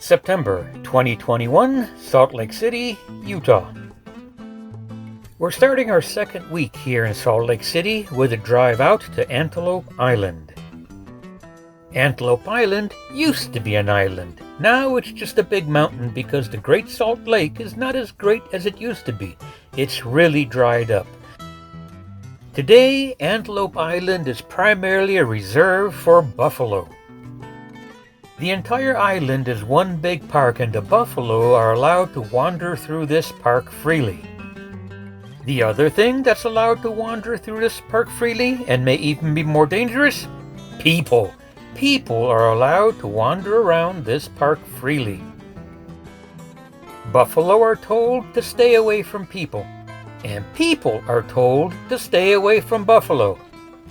September 2021, Salt Lake City, Utah. We're starting our second week here in Salt Lake City with a drive out to Antelope Island. Antelope Island used to be an island. Now it's just a big mountain because the Great Salt Lake is not as great as it used to be. It's really dried up. Today, Antelope Island is primarily a reserve for buffalo. The entire island is one big park, and the buffalo are allowed to wander through this park freely. The other thing that's allowed to wander through this park freely, and may even be more dangerous, people. People are allowed to wander around this park freely. Buffalo are told to stay away from people, and people are told to stay away from buffalo.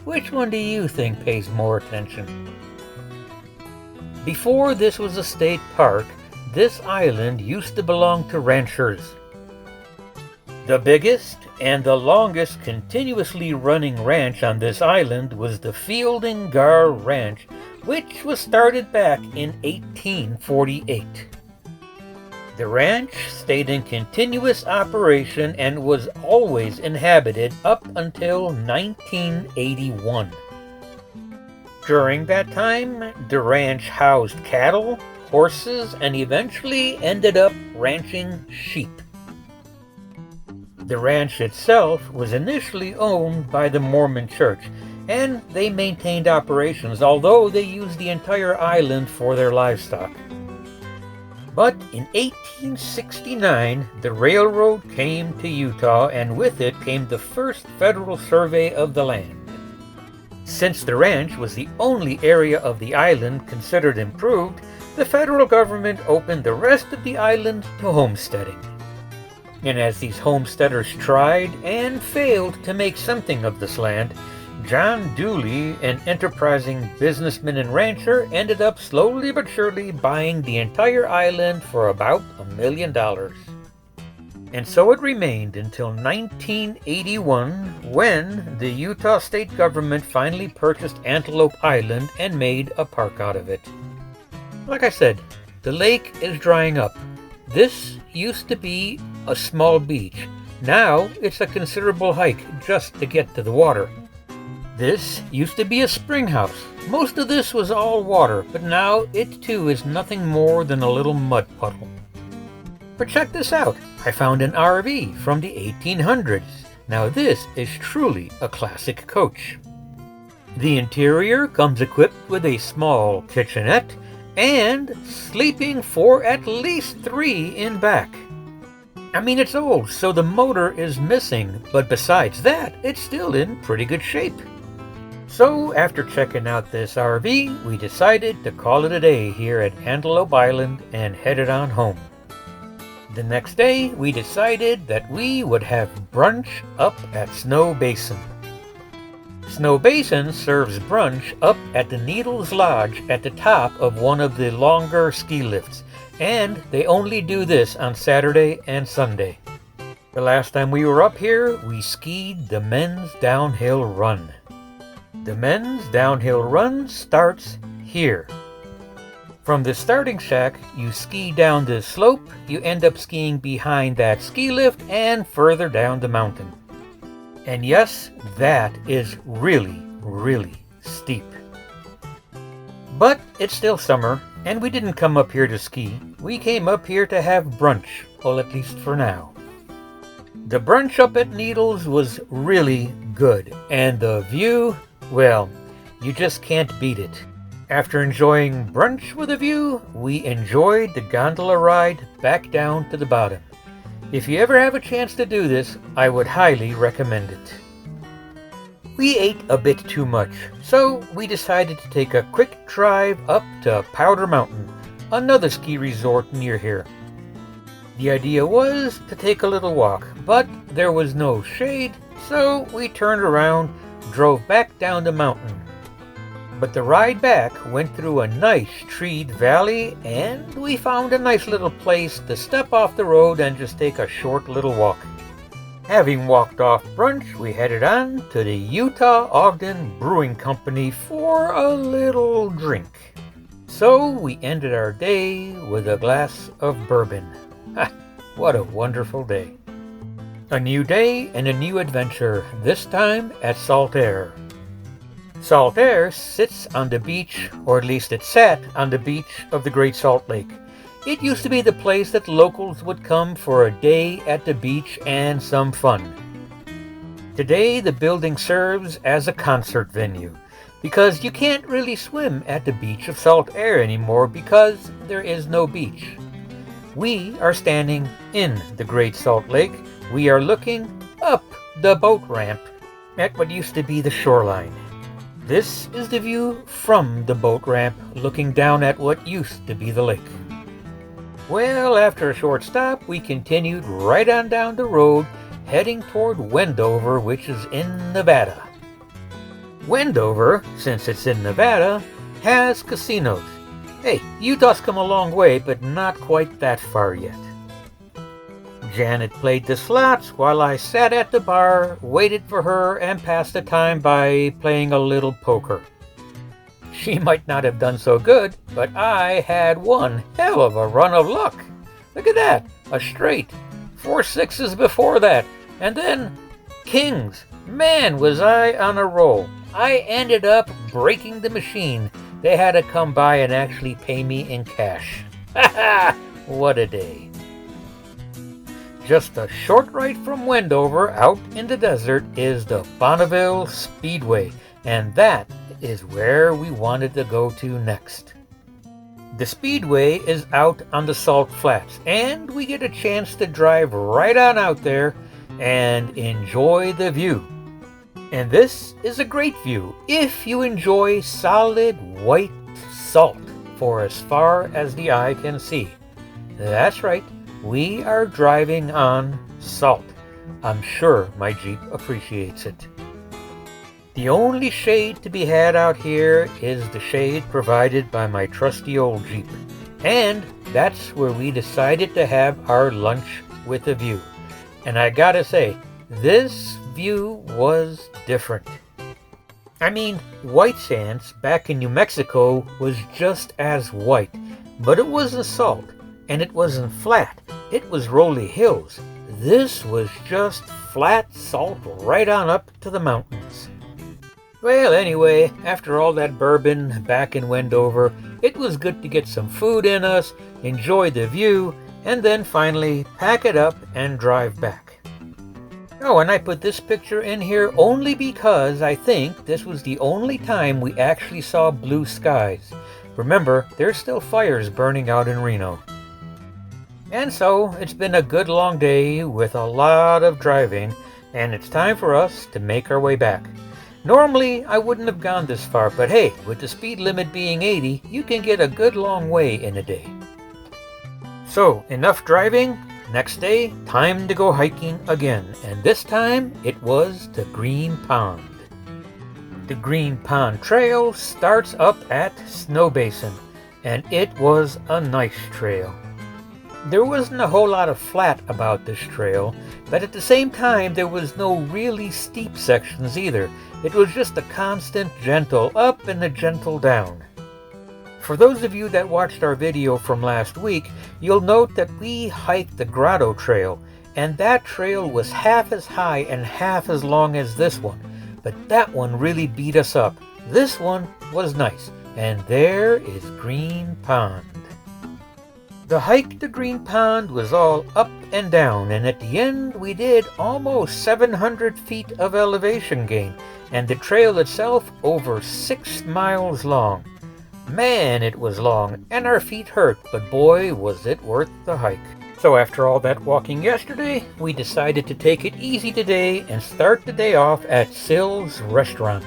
Which one do you think pays more attention? Before this was a state park, this island used to belong to ranchers. The biggest and the longest continuously running ranch on this island was the Fielding Garr Ranch, which was started back in 1848. The ranch stayed in continuous operation and was always inhabited up until 1981. During that time, the ranch housed cattle, horses, and eventually ended up ranching sheep. The ranch itself was initially owned by the Mormon Church, and they maintained operations, although they used the entire island for their livestock. But in 1869, the railroad came to Utah, and with it came the first federal survey of the land. Since the ranch was the only area of the island considered improved, the federal government opened the rest of the island to homesteading. And as these homesteaders tried and failed to make something of this land, John Dooley, an enterprising businessman and rancher, ended up slowly but surely buying the entire island for about $1 million. And so it remained until 1981, when the Utah state government finally purchased Antelope Island and made a park out of it. Like I said, the lake is drying up. This used to be a small beach. Now it's a considerable hike just to get to the water. This used to be a spring house. Most of this was all water, but now it too is nothing more than a little mud puddle. But check this out. I found an RV from the 1800s. Now this is truly a classic coach. The interior comes equipped with a small kitchenette and sleeping for at least 3 in back. I mean, it's old, so the motor is missing, but besides that, it's still in pretty good shape. So after checking out this RV, we decided to call it a day here at Antelope Island and headed on home. The next day, we decided that we would have brunch up at Snow Basin. Snow Basin serves brunch up at the Needles Lodge at the top of one of the longer ski lifts, and they only do this on Saturday and Sunday. The last time we were up here, we skied the men's downhill run. The men's downhill run starts here. From the starting shack, you ski down this slope, you end up skiing behind that ski lift and further down the mountain. And yes, that is really, really steep. But it's still summer, and we didn't come up here to ski. We came up here to have brunch, well, at least for now. The brunch up at Needles was really good, and the view, well, you just can't beat it. After enjoying brunch with a view, we enjoyed the gondola ride back down to the bottom. If you ever have a chance to do this, I would highly recommend it. We ate a bit too much, so we decided to take a quick drive up to Powder Mountain, another ski resort near here. The idea was to take a little walk, but there was no shade, so we turned around, drove back down the mountain. But the ride back went through a nice treed valley, and we found a nice little place to step off the road and just take a short little walk. Having walked off brunch, we headed on to the Utah Ogden Brewing Company for a little drink. So we ended our day with a glass of bourbon. Ha! What a wonderful day. A new day and a new adventure, this time at Saltair. Saltair sits on the beach, or at least it sat on the beach of the Great Salt Lake. It used to be the place that locals would come for a day at the beach and some fun. Today the building serves as a concert venue, because you can't really swim at the beach of Saltair anymore because there is no beach. We are standing in the Great Salt Lake. We are looking up the boat ramp at what used to be the shoreline. This is the view from the boat ramp looking down at what used to be the lake. Well, after a short stop, we continued right on down the road, heading toward Wendover, which is in Nevada. Wendover, since it's in Nevada, has casinos. Hey, Utah's come a long way, but not quite that far yet. Janet played the slots while I sat at the bar, waited for her, and passed the time by playing a little poker. She might not have done so good, but I had one hell of a run of luck. Look at that, a straight, 4 sixes before that, and then kings. Man, was I on a roll. I ended up breaking the machine. They had to come by and actually pay me in cash. Ha ha! What a day. Just a short ride from Wendover, out in the desert, is the Bonneville Speedway, and that is where we wanted to go to next. The Speedway is out on the Salt Flats, and we get a chance to drive right on out there and enjoy the view. And this is a great view if you enjoy solid white salt for as far as the eye can see. That's right, we are driving on salt. I'm sure my Jeep appreciates it. The only shade to be had out here is the shade provided by my trusty old Jeep. And that's where we decided to have our lunch with a view. And I gotta say, this view was different. I mean, White Sands back in New Mexico was just as white, but it wasn't salt, and it wasn't flat. It was rolly hills. This was just flat salt right on up to the mountains. Well, anyway, after all that bourbon back in Wendover, it was good to get some food in us, enjoy the view, and then finally pack it up and drive back. Oh, and I put this picture in here only because I think this was the only time we actually saw blue skies. Remember, there's still fires burning out in Reno. And so, it's been a good long day with a lot of driving, and it's time for us to make our way back. Normally, I wouldn't have gone this far, but hey, with the speed limit being 80, you can get a good long way in a day. So, enough driving. Next day, time to go hiking again, and this time it was to Green Pond. The Green Pond Trail starts up at Snow Basin, and it was a nice trail. There wasn't a whole lot of flat about this trail, but at the same time there was no really steep sections either. It was just a constant gentle up and a gentle down. For those of you that watched our video from last week, you'll note that we hiked the Grotto Trail, and that trail was half as high and half as long as this one. But that one really beat us up. This one was nice, and there is Green Pond. The hike to Green Pond was all up and down, and at the end we did almost 700 feet of elevation gain, and the trail itself over 6 miles long. Man, it was long, and our feet hurt, but boy, was it worth the hike. So after all that walking yesterday, we decided to take it easy today and start the day off at Sill's restaurant.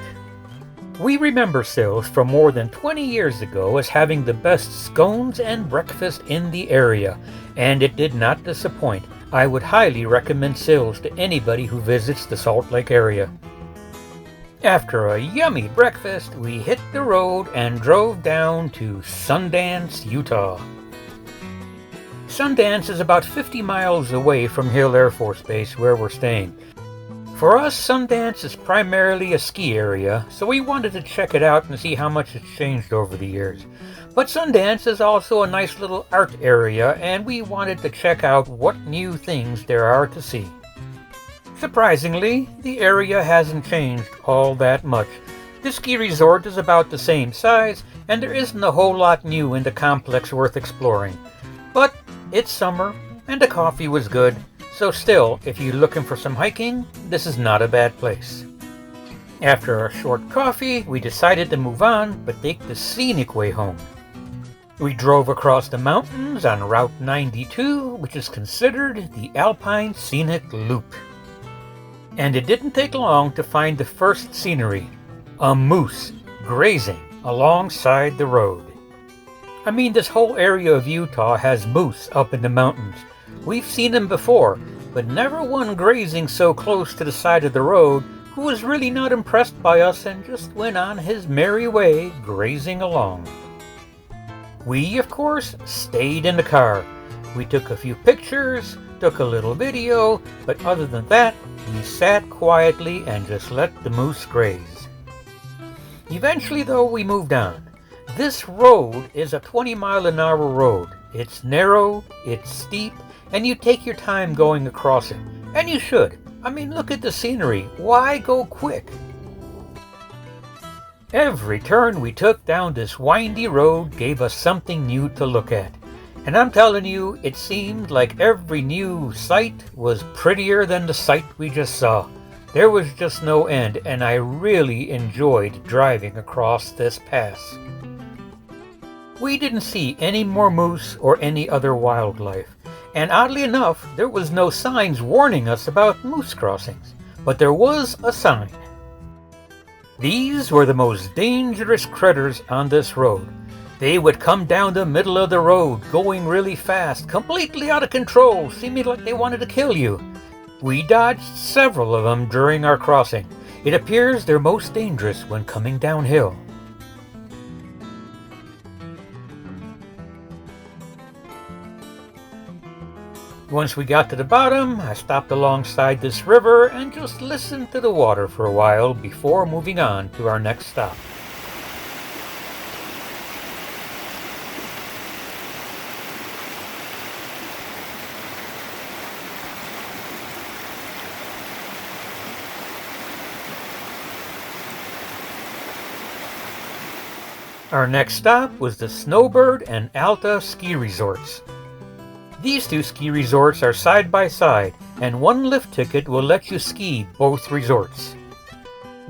We remember Sill's from more than 20 years ago as having the best scones and breakfast in the area, and it did not disappoint. I would highly recommend Sill's to anybody who visits the Salt Lake area. After a yummy breakfast, we hit the road and drove down to Sundance, Utah. Sundance is about 50 miles away from Hill Air Force Base where we're staying. For us, Sundance is primarily a ski area, so we wanted to check it out and see how much it's changed over the years. But Sundance is also a nice little art area, and we wanted to check out what new things there are to see. Surprisingly, the area hasn't changed all that much. The ski resort is about the same size, and there isn't a whole lot new in the complex worth exploring. But it's summer, and the coffee was good, so still, if you're looking for some hiking, this is not a bad place. After a short coffee, we decided to move on, but take the scenic way home. We drove across the mountains on Route 92, which is considered the Alpine Scenic Loop. And it didn't take long to find the first scenery, a moose grazing alongside the road. I mean, this whole area of Utah has moose up in the mountains. We've seen them before, but never one grazing so close to the side of the road who was really not impressed by us and just went on his merry way grazing along. We, of course, stayed in the car. We took a few pictures, took a little video, but other than that, we sat quietly and just let the moose graze. Eventually, though, we moved on. This road is a 20-mile-an-hour road. It's narrow, it's steep, and you take your time going across it. And you should. I mean, look at the scenery. Why go quick? Every turn we took down this windy road gave us something new to look at. And I'm telling you, it seemed like every new sight was prettier than the sight we just saw. There was just no end, and I really enjoyed driving across this pass. We didn't see any more moose or any other wildlife. And oddly enough, there was no signs warning us about moose crossings. But there was a sign. These were the most dangerous critters on this road. They would come down the middle of the road, going really fast, completely out of control, seeming like they wanted to kill you. We dodged several of them during our crossing. It appears they're most dangerous when coming downhill. Once we got to the bottom, I stopped alongside this river and just listened to the water for a while before moving on to our next stop. Our next stop was the Snowbird and Alta ski resorts. These two ski resorts are side by side, and one lift ticket will let you ski both resorts.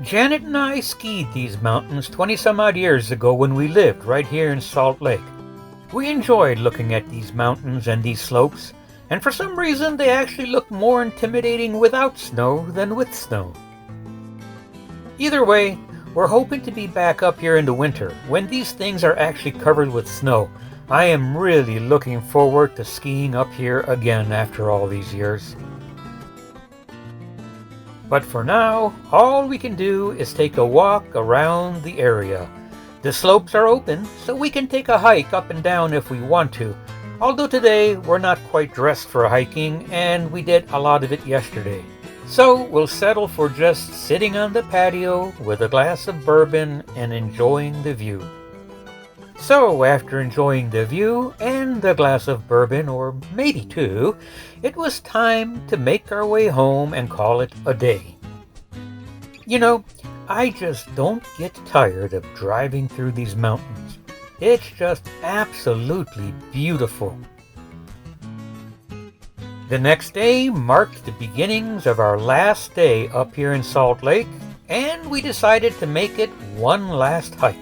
Janet and I skied these mountains 20-some-odd years ago when we lived right here in Salt Lake. We enjoyed looking at these mountains and these slopes, and for some reason they actually look more intimidating without snow than with snow. Either way, we're hoping to be back up here in the winter when these things are actually covered with snow. I am really looking forward to skiing up here again after all these years. But for now, all we can do is take a walk around the area. The slopes are open, so we can take a hike up and down if we want to. Although today, we're not quite dressed for hiking, and we did a lot of it yesterday. So we'll settle for just sitting on the patio with a glass of bourbon and enjoying the view. So, after enjoying the view and the glass of bourbon, or maybe two, it was time to make our way home and call it a day. You know, I just don't get tired of driving through these mountains. It's just absolutely beautiful. The next day marked the beginnings of our last day up here in Salt Lake, and we decided to make it one last hike.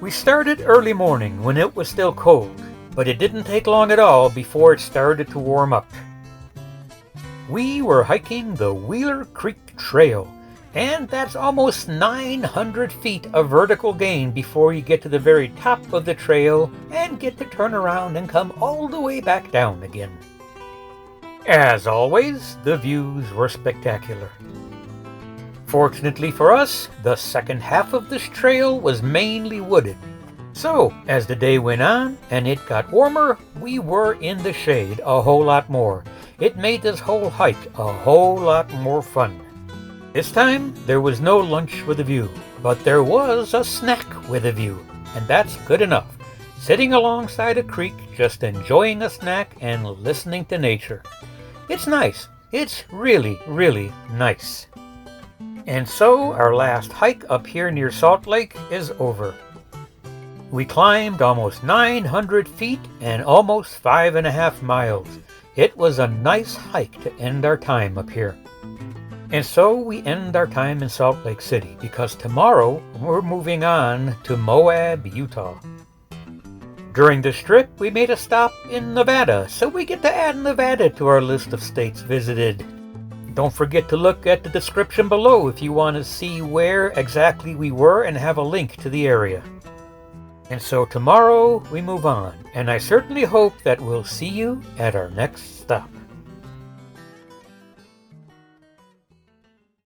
We started early morning when it was still cold, but it didn't take long at all before it started to warm up. We were hiking the Wheeler Creek Trail, and that's almost 900 feet of vertical gain before you get to the very top of the trail and get to turn around and come all the way back down again. As always, the views were spectacular. Fortunately for us, the second half of this trail was mainly wooded. So, as the day went on and it got warmer, we were in the shade a whole lot more. It made this whole hike a whole lot more fun. This time, there was no lunch with a view, but there was a snack with a view. and that's good enough. Sitting alongside a creek, just enjoying a snack and listening to nature. It's nice. It's really, really nice. And so our last hike up here near Salt Lake is over. We climbed almost 900 feet and almost 5.5 miles. It was a nice hike to end our time up here. And so we end our time in Salt Lake City, because tomorrow we're moving on to Moab, Utah. During this trip, we made a stop in Nevada, so we get to add Nevada to our list of states visited. Don't forget to look at the description below if you want to see where exactly we were and have a link to the area. And so tomorrow we move on, and I certainly hope that we'll see you at our next stop.